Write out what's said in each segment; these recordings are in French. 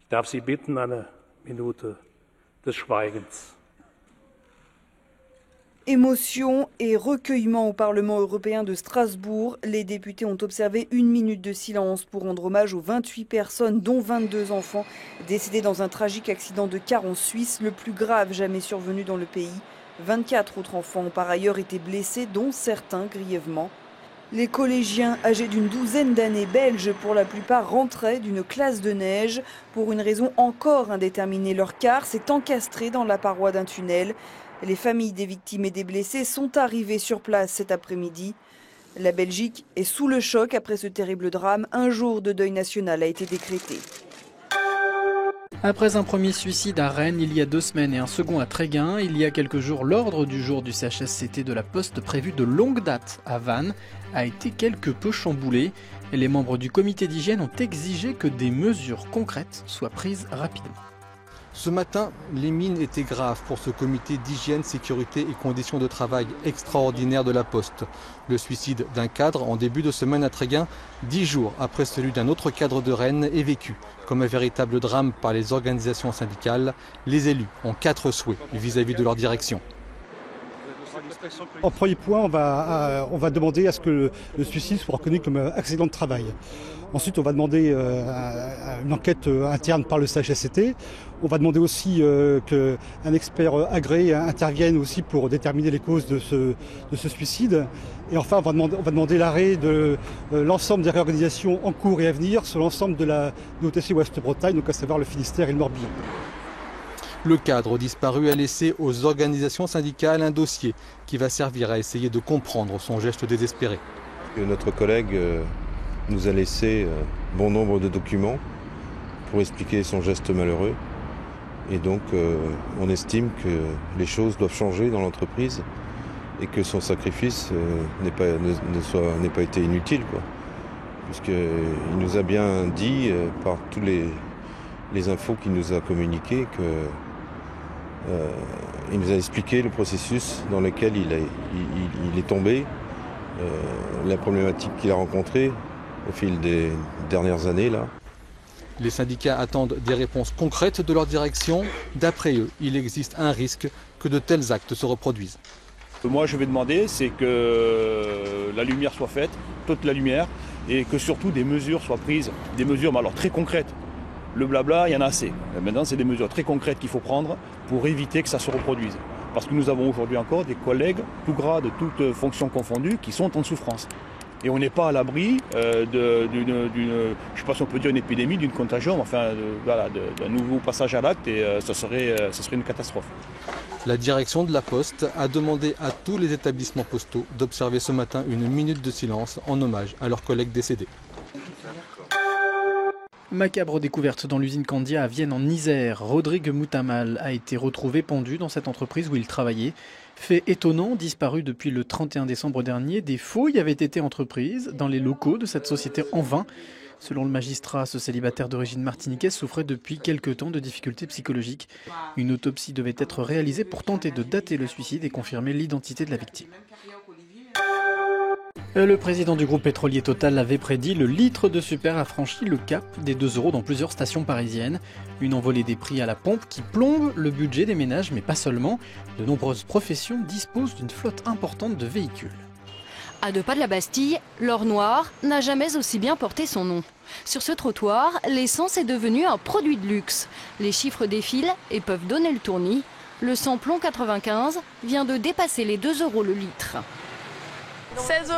Ich darf Sie bitten, eine Minute des Schweigens. Émotion et recueillement au Parlement européen de Strasbourg. Les députés ont observé 1 minute de silence pour rendre hommage aux 28 personnes, dont 22 enfants, décédés dans un tragique accident de car en Suisse, le plus grave jamais survenu dans le pays. 24 autres enfants ont par ailleurs été blessés, dont certains grièvement. Les collégiens âgés d'une douzaine d'années, belges pour la plupart, rentraient d'une classe de neige. Pour une raison encore indéterminée, leur car s'est encastré dans la paroi d'un tunnel. Les familles des victimes et des blessés sont arrivées sur place cet après-midi. La Belgique est sous le choc après ce terrible drame. Un jour de deuil national a été décrété. Après un premier suicide à Rennes il y a 2 semaines et un second à Tréguin, il y a quelques jours, l'ordre du jour du CHSCT de la Poste prévu de longue date à Vannes a été quelque peu chamboulé. Les membres du comité d'hygiène ont exigé que des mesures concrètes soient prises rapidement. Ce matin, les mines étaient graves pour ce comité d'hygiène, sécurité et conditions de travail extraordinaire de la Poste. Le suicide d'un cadre en début de semaine à Tréguin, 10 jours après celui d'un autre cadre de Rennes, est vécu comme un véritable drame par les organisations syndicales. Les élus ont 4 souhaits vis-à-vis de leur direction. En premier point, on va demander à ce que le suicide soit reconnu comme un accident de travail. Ensuite, on va demander une enquête interne par le CHSCT. On va demander aussi qu'un expert agréé intervienne aussi pour déterminer les causes de ce suicide. Et enfin, on va demander l'arrêt de l'ensemble des réorganisations en cours et à venir sur l'ensemble de la OTC Ouest-Bretagne, donc à savoir le Finistère et le Morbihan. Le cadre disparu a laissé aux organisations syndicales un dossier qui va servir à essayer de comprendre son geste désespéré. Notre collègue nous a laissé bon nombre de documents pour expliquer son geste malheureux. Et donc on estime que les choses doivent changer dans l'entreprise et que son sacrifice n'ait pas été inutile, puisqu'il nous a bien dit par tous les infos qu'il nous a communiquées il nous a expliqué le processus dans lequel il est tombé, la problématique qu'il a rencontrée au fil des dernières années là. Les syndicats attendent des réponses concrètes de leur direction. D'après eux, il existe un risque que de tels actes se reproduisent. Moi, je vais demander, c'est que la lumière soit faite, toute la lumière, et que surtout des mesures soient prises, des mesures mais alors très concrètes. Le blabla, il y en a assez. Maintenant, c'est des mesures très concrètes qu'il faut prendre pour éviter que ça se reproduise. Parce que nous avons aujourd'hui encore des collègues, tout grades, toutes fonctions confondues, qui sont en souffrance. Et on n'est pas à l'abri d'une, je ne sais pas si on peut dire une épidémie, d'une contagion, enfin d'un nouveau passage à l'acte, et ça serait une catastrophe. La direction de la Poste a demandé à tous les établissements postaux d'observer ce matin une minute de silence en hommage à leurs collègues décédés. Macabre découverte dans l'usine Candia à Vienne en Isère. Rodrigue Moutamal a été retrouvé pendu dans cette entreprise où il travaillait. Fait étonnant, disparu depuis le 31 décembre dernier, des fouilles avaient été entreprises dans les locaux de cette société en vain. Selon le magistrat, ce célibataire d'origine martiniquaise souffrait depuis quelque temps de difficultés psychologiques. Une autopsie devait être réalisée pour tenter de dater le suicide et confirmer l'identité de la victime. Le président du groupe pétrolier Total l'avait prédit, le litre de super a franchi le cap des 2 € dans plusieurs stations parisiennes. Une envolée des prix à la pompe qui plombe le budget des ménages, mais pas seulement. De nombreuses professions disposent d'une flotte importante de véhicules. À 2 pas de la Bastille, l'or noir n'a jamais aussi bien porté son nom. Sur ce trottoir, l'essence est devenue un produit de luxe. Les chiffres défilent et peuvent donner le tournis. Le samplon 95 vient de dépasser les 2 € le litre. 16 €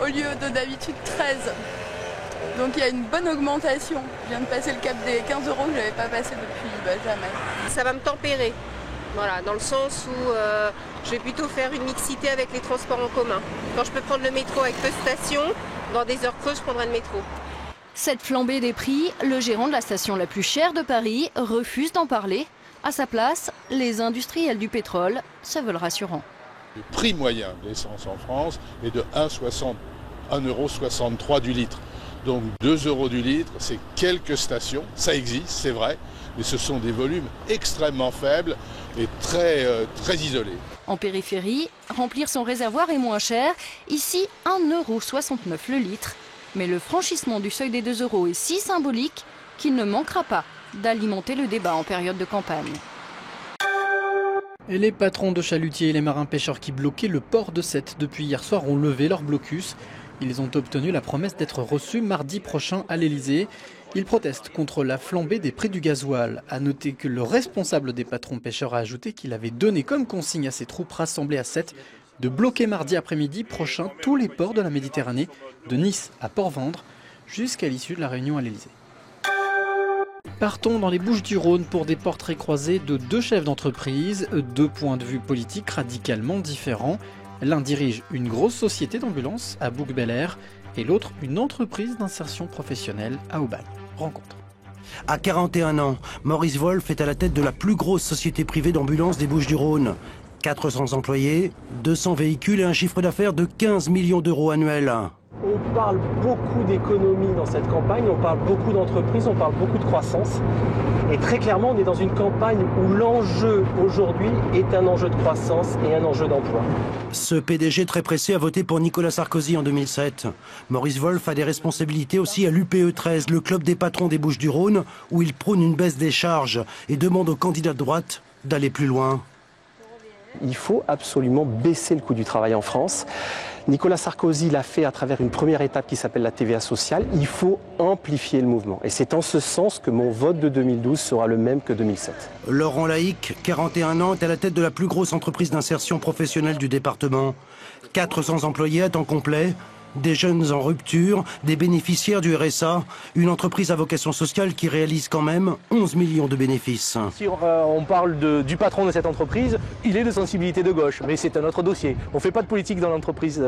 au lieu de d'habitude 13. Donc il y a une bonne augmentation. Je viens de passer le cap des 15 € que je n'avais pas passé depuis jamais. Ça va me tempérer, voilà, dans le sens où je vais plutôt faire une mixité avec les transports en commun. Quand je peux prendre le métro avec peu de stations, dans des heures creuses, je prendrai le métro. Cette flambée des prix, le gérant de la station la plus chère de Paris refuse d'en parler. À sa place, les industriels du pétrole se veulent rassurants. Le prix moyen de l'essence en France est de 1,63 € du litre. Donc 2 € du litre, c'est quelques stations, ça existe, c'est vrai, mais ce sont des volumes extrêmement faibles et très isolés. En périphérie, remplir son réservoir est moins cher. Ici, 1,69 € le litre. Mais le franchissement du seuil des 2 € est si symbolique qu'il ne manquera pas d'alimenter le débat en période de campagne. Et les patrons de chalutiers et les marins-pêcheurs qui bloquaient le port de Sète depuis hier soir ont levé leur blocus. Ils ont obtenu la promesse d'être reçus mardi prochain à l'Elysée. Ils protestent contre la flambée des prix du gasoil. À noter que le responsable des patrons pêcheurs a ajouté qu'il avait donné comme consigne à ses troupes rassemblées à Sète de bloquer mardi après-midi prochain tous les ports de la Méditerranée, de Nice à Port-Vendre, jusqu'à l'issue de la réunion à l'Elysée. Partons dans les Bouches-du-Rhône pour des portraits croisés de deux chefs d'entreprise, deux points de vue politiques radicalement différents. L'un dirige une grosse société d'ambulance à Bouc-Bel-Air et l'autre une entreprise d'insertion professionnelle à Aubagne. Rencontre. À 41 ans, Maurice Wolf est à la tête de la plus grosse société privée d'ambulance des Bouches-du-Rhône. 400 employés, 200 véhicules et un chiffre d'affaires de 15 millions d'euros annuels. On parle beaucoup d'économie dans cette campagne, on parle beaucoup d'entreprises, on parle beaucoup de croissance. Et très clairement, on est dans une campagne où l'enjeu aujourd'hui est un enjeu de croissance et un enjeu d'emploi. Ce PDG très pressé a voté pour Nicolas Sarkozy en 2007. Maurice Wolf a des responsabilités aussi à l'UPE 13, le club des patrons des Bouches-du-Rhône, où il prône une baisse des charges et demande aux candidats de droite d'aller plus loin. Il faut absolument baisser le coût du travail en France. Nicolas Sarkozy l'a fait à travers une première étape qui s'appelle la TVA sociale. Il faut amplifier le mouvement. Et c'est en ce sens que mon vote de 2012 sera le même que 2007. Laurent Laïc, 41 ans, est à la tête de la plus grosse entreprise d'insertion professionnelle du département. 400 employés à temps complet, des jeunes en rupture, des bénéficiaires du RSA, une entreprise à vocation sociale qui réalise quand même 11 millions de bénéfices. Si on parle du patron de cette entreprise, il est de sensibilité de gauche, mais c'est un autre dossier. On ne fait pas de politique dans l'entreprise,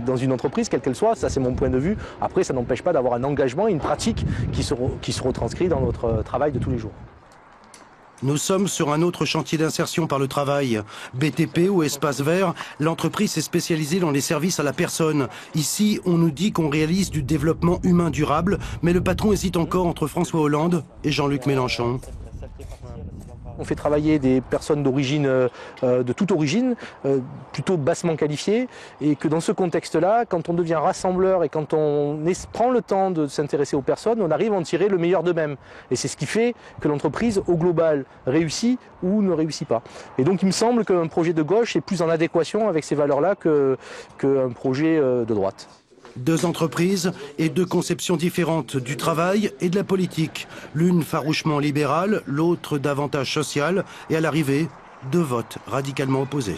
dans une entreprise, quelle qu'elle soit, ça c'est mon point de vue. Après, ça n'empêche pas d'avoir un engagement et une pratique qui se retranscrit dans notre travail de tous les jours. Nous sommes sur un autre chantier d'insertion par le travail. BTP ou Espace Vert, l'entreprise est spécialisée dans les services à la personne. Ici, on nous dit qu'on réalise du développement humain durable, mais le patron hésite encore entre François Hollande et Jean-Luc Mélenchon. On fait travailler des personnes d'origine, de toute origine, plutôt bassement qualifiées, et que dans ce contexte-là, quand on devient rassembleur et quand on prend le temps de s'intéresser aux personnes, on arrive à en tirer le meilleur d'eux-mêmes. Et c'est ce qui fait que l'entreprise, au global, réussit ou ne réussit pas. Et donc il me semble qu'un projet de gauche est plus en adéquation avec ces valeurs-là qu'un projet de droite. Deux entreprises et deux conceptions différentes du travail et de la politique. L'une farouchement libérale, l'autre davantage sociale, et à l'arrivée, deux votes radicalement opposés.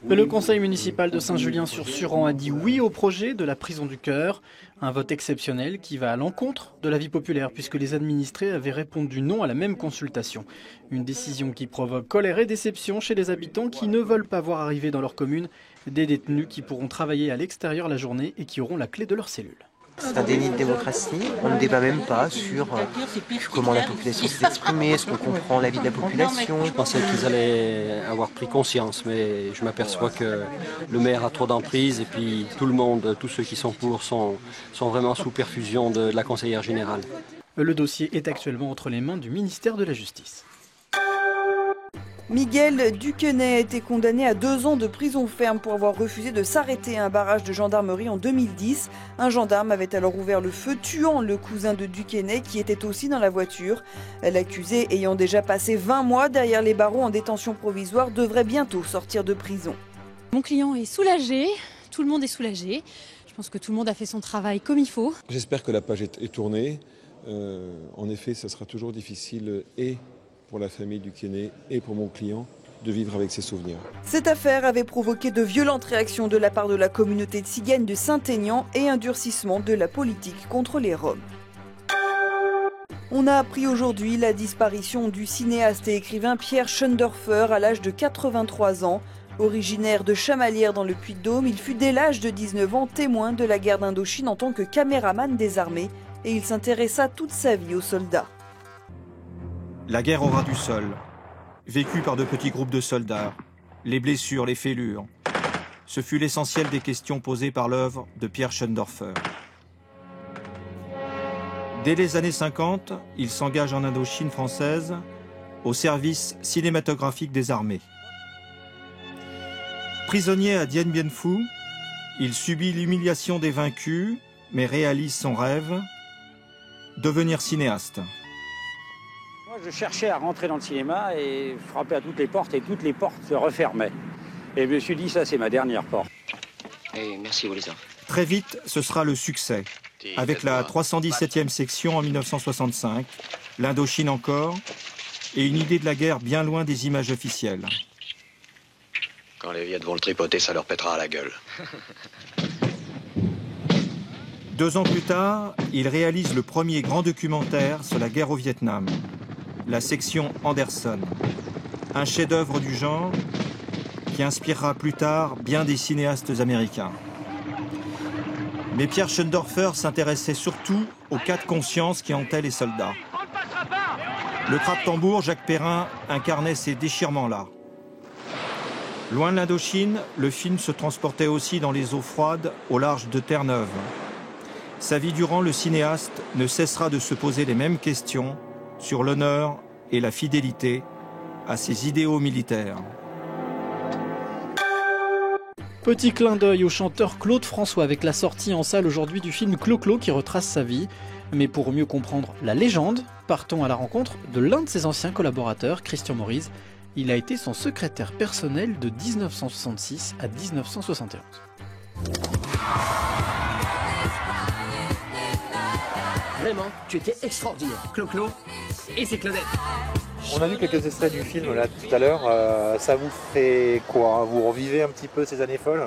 Le conseil municipal de Saint-Julien-sur-Suran a dit oui au projet de la prison du cœur. Un vote exceptionnel qui va à l'encontre de l'avis populaire puisque les administrés avaient répondu non à la même consultation. Une décision qui provoque colère et déception chez les habitants qui ne veulent pas voir arriver dans leur commune des détenus qui pourront travailler à l'extérieur la journée et qui auront la clé de leur cellule. C'est un déni de démocratie, on ne débat même pas sur comment la population s'est exprimée, est-ce qu'on comprend l'avis de la population. Je pensais qu'ils allaient avoir pris conscience, mais je m'aperçois que le maire a trop d'emprise et puis tout le monde, tous ceux qui sont pour sont vraiment sous perfusion de la conseillère générale. Le dossier est actuellement entre les mains du ministère de la Justice. Miguel Duquenet a été condamné à 2 ans de prison ferme pour avoir refusé de s'arrêter à un barrage de gendarmerie en 2010. Un gendarme avait alors ouvert le feu, tuant le cousin de Duquenet qui était aussi dans la voiture. L'accusé, ayant déjà passé 20 mois derrière les barreaux en détention provisoire, devrait bientôt sortir de prison. Mon client est soulagé, tout le monde est soulagé. Je pense que tout le monde a fait son travail comme il faut. J'espère que la page est tournée. En effet, ça sera toujours difficile et pour la famille Duquenet et pour mon client de vivre avec ses souvenirs. Cette affaire avait provoqué de violentes réactions de la part de la communauté tsigane de Saint-Aignan et un durcissement de la politique contre les Roms. On a appris aujourd'hui la disparition du cinéaste et écrivain Pierre Schoendorfer à l'âge de 83 ans. Originaire de Chamalières dans le Puy-de-Dôme, il fut dès l'âge de 19 ans témoin de la guerre d'Indochine en tant que caméraman des armées et il s'intéressa toute sa vie aux soldats. La guerre au ras du sol, vécue par de petits groupes de soldats, les blessures, les fêlures, ce fut l'essentiel des questions posées par l'œuvre de Pierre Schoendorfer. Dès les années 50, il s'engage en Indochine française au service cinématographique des armées. Prisonnier à Dien Bien Phu, il subit l'humiliation des vaincus mais réalise son rêve, devenir cinéaste. Moi, je cherchais à rentrer dans le cinéma et frapper à toutes les portes et toutes les portes se refermaient. Et je me suis dit, ça c'est ma dernière porte. Et merci Olivier. Très vite, ce sera le succès. Avec la 317e section en 1965, l'Indochine encore, et une idée de la guerre bien loin des images officielles. Quand les Viettes vont le tripoter, ça leur pètera à la gueule. 2 ans plus tard, il réalise le premier grand documentaire sur la guerre au Vietnam, la section Anderson, un chef-d'œuvre du genre qui inspirera plus tard bien des cinéastes américains. Mais Pierre Schoendorfer s'intéressait surtout aux cas de conscience qui hantaient les soldats. Le crabe-tambour, Jacques Perrin, incarnait ces déchirements-là. Loin de l'Indochine, le film se transportait aussi dans les eaux froides au large de Terre-Neuve. Sa vie durant, le cinéaste ne cessera de se poser les mêmes questions sur l'honneur et la fidélité à ses idéaux militaires. Petit clin d'œil au chanteur Claude François avec la sortie en salle aujourd'hui du film Clo-Clo qui retrace sa vie. Mais pour mieux comprendre la légende, partons à la rencontre de l'un de ses anciens collaborateurs, Christian Morise. Il a été son secrétaire personnel de 1966 à 1971. Vraiment, tu étais extraordinaire. Clo-Clo et c'est Claudette. On a vu quelques extraits du film là tout à l'heure. Ça vous fait quoi? Vous revivez un petit peu ces années folles?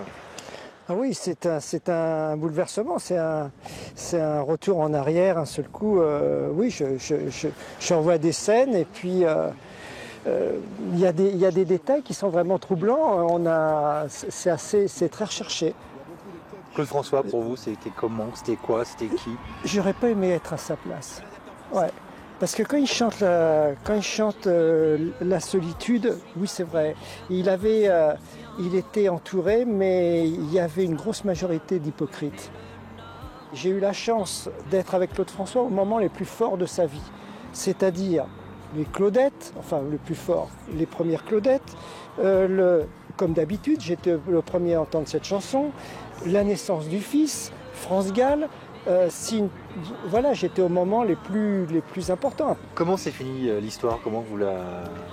Ah oui, c'est un bouleversement, c'est un retour en arrière, un seul coup. Oui, je revois des scènes et puis il y a des détails qui sont vraiment troublants. C'est très recherché. Claude François, pour vous, c'était comment? C'était quoi? C'était qui? J'aurais pas aimé être à sa place. Ouais. Parce que quand il chante la solitude, oui c'est vrai, il était entouré, mais il y avait une grosse majorité d'hypocrites. J'ai eu la chance d'être avec Claude François au moment les plus forts de sa vie, c'est-à-dire les Claudettes, enfin le plus fort, les premières Claudettes, comme d'habitude, j'étais le premier à entendre cette chanson, la naissance du fils, France Gall. Voilà, j'étais au moment les plus importants. Comment s'est finie l'histoire? Comment vous la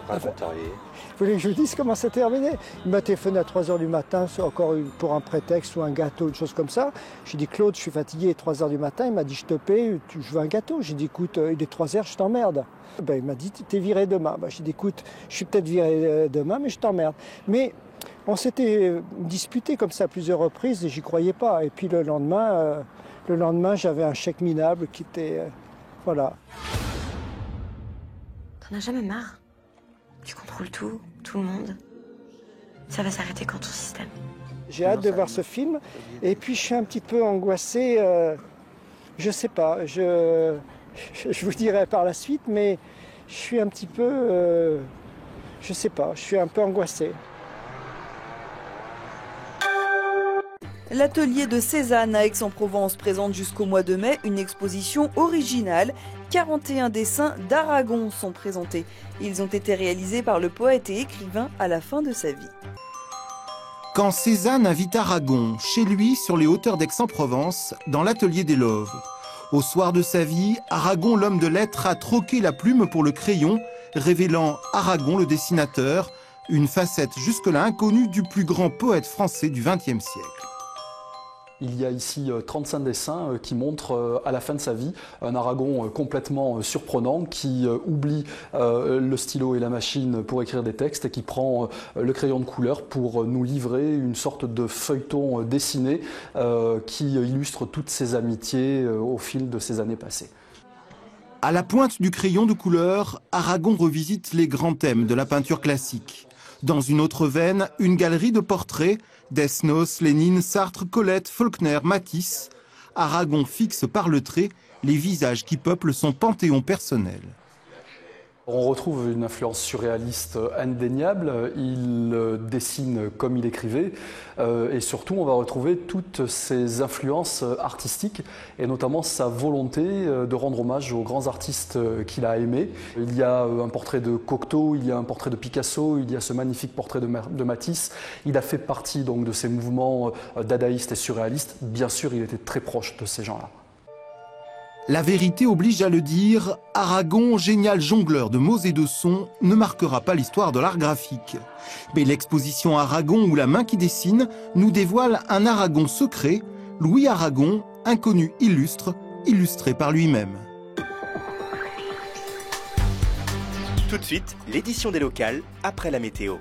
raconteriez? Vous voulez que je vous dise comment c'est terminé? Il m'a téléphoné à 3h du matin, encore pour un prétexte ou un gâteau, une chose comme ça. J'ai dit, Claude, je suis fatigué, 3h du matin. Il m'a dit, je te paie, je veux un gâteau. J'ai dit, écoute, il est 3h, je t'emmerde. Il m'a dit, t'es viré demain. J'ai dit, écoute, je suis peut-être viré demain, mais je t'emmerde. Mais on s'était disputé comme ça à plusieurs reprises et j'y croyais pas. Et puis le lendemain, j'avais un chèque minable qui était... voilà. T'en as jamais marre? Tu contrôles tout le monde. Ça va s'arrêter quand ton système? J'ai hâte de voir ce film. Et puis je suis un petit peu angoissé. Je sais pas. Je vous dirai par la suite, mais je suis un petit peu... je sais pas. Je suis un peu angoissé. L'atelier de Cézanne à Aix-en-Provence présente jusqu'au mois de mai une exposition originale. 41 dessins d'Aragon sont présentés. Ils ont été réalisés par le poète et écrivain à la fin de sa vie. Quand Cézanne invite Aragon chez lui sur les hauteurs d'Aix-en-Provence, dans l'atelier des Loves. Au soir de sa vie, Aragon, l'homme de lettres, a troqué la plume pour le crayon, révélant Aragon, le dessinateur, une facette jusque-là inconnue du plus grand poète français du XXe siècle. Il y a ici 35 dessins qui montrent à la fin de sa vie un Aragon complètement surprenant qui oublie le stylo et la machine pour écrire des textes et qui prend le crayon de couleur pour nous livrer une sorte de feuilleton dessiné qui illustre toutes ses amitiés au fil de ces années passées. À la pointe du crayon de couleur, Aragon revisite les grands thèmes de la peinture classique. Dans une autre veine, une galerie de portraits, Desnos, Lénine, Sartre, Colette, Faulkner, Matisse. Aragon fixe par le trait les visages qui peuplent son panthéon personnel. On retrouve une influence surréaliste indéniable, il dessine comme il écrivait et surtout on va retrouver toutes ses influences artistiques et notamment sa volonté de rendre hommage aux grands artistes qu'il a aimés. Il y a un portrait de Cocteau, il y a un portrait de Picasso, il y a ce magnifique portrait de Matisse. Il a fait partie donc de ces mouvements dadaïstes et surréalistes. Bien sûr, il était très proche de ces gens-là. La vérité oblige à le dire, Aragon, génial jongleur de mots et de sons, ne marquera pas l'histoire de l'art graphique. Mais l'exposition Aragon ou la main qui dessine nous dévoile un Aragon secret, Louis Aragon, inconnu illustre, illustré par lui-même. Tout de suite, l'édition des locales après la météo.